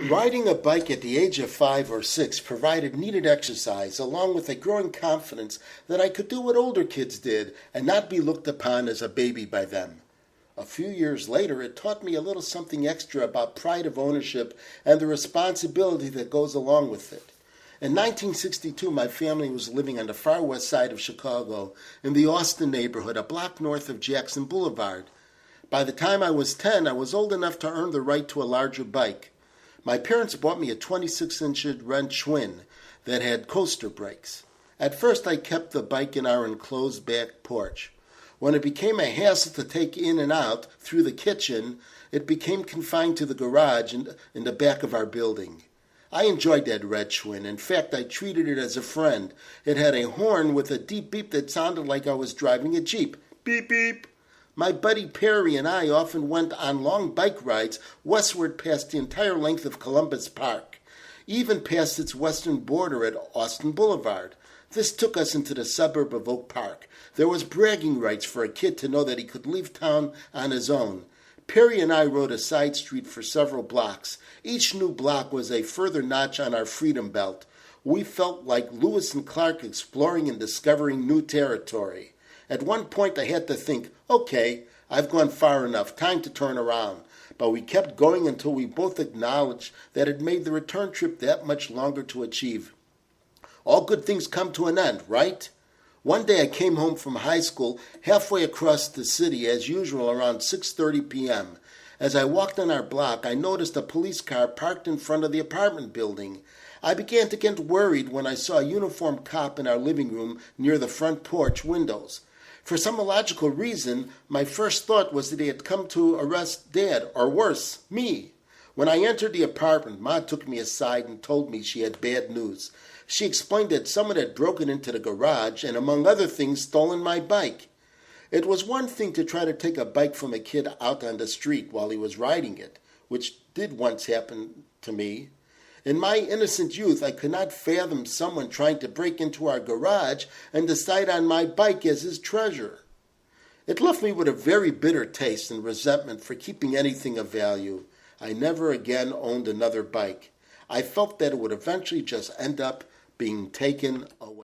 Riding a bike at the age of 5 or 6 provided needed exercise, along with a growing confidence that I could do what older kids did and not be looked upon as a baby by them. A few years later, it taught me a little something extra about pride of ownership and the responsibility that goes along with it. In 1962, my family was living on the far west side of Chicago in the Austin neighborhood, a block north of Jackson Boulevard. By the time I was 10, I was old enough to earn the right to a larger bike. My parents bought me a 26-inch Red Schwinn that had coaster brakes. At first, I kept the bike in our enclosed back porch. When it became a hassle to take in and out through the kitchen, it became confined to the garage in the back of our building. I enjoyed that Red Schwinn. In fact, I treated it as a friend. It had a horn with a deep beep that sounded like I was driving a Jeep. Beep, beep. My buddy Perry and I often went on long bike rides westward past the entire length of Columbus Park, even past its western border at Austin Boulevard. This took us into the suburb of Oak Park. There was bragging rights for a kid to know that he could leave town on his own. Perry and I rode a side street for several blocks. Each new block was a further notch on our freedom belt. We felt like Lewis and Clark exploring and discovering new territory. At one point I had to think, okay, I've gone far enough, time to turn around. But we kept going until we both acknowledged that it made the return trip that much longer to achieve. All good things come to an end, right? One day I came home from high school halfway across the city as usual around 6:30 p.m. As I walked on our block, I noticed a police car parked in front of the apartment building. I began to get worried when I saw a uniformed cop in our living room near the front porch windows. For some illogical reason, my first thought was that he had come to arrest Dad, or worse, me. When I entered the apartment, Ma took me aside and told me she had bad news. She explained that someone had broken into the garage and, among other things, stolen my bike. It was one thing to try to take a bike from a kid out on the street while he was riding it, which did once happen to me. In my innocent youth, I could not fathom someone trying to break into our garage and decide on my bike as his treasure. It left me with a very bitter taste and resentment for keeping anything of value. I never again owned another bike. I felt that it would eventually just end up being taken away.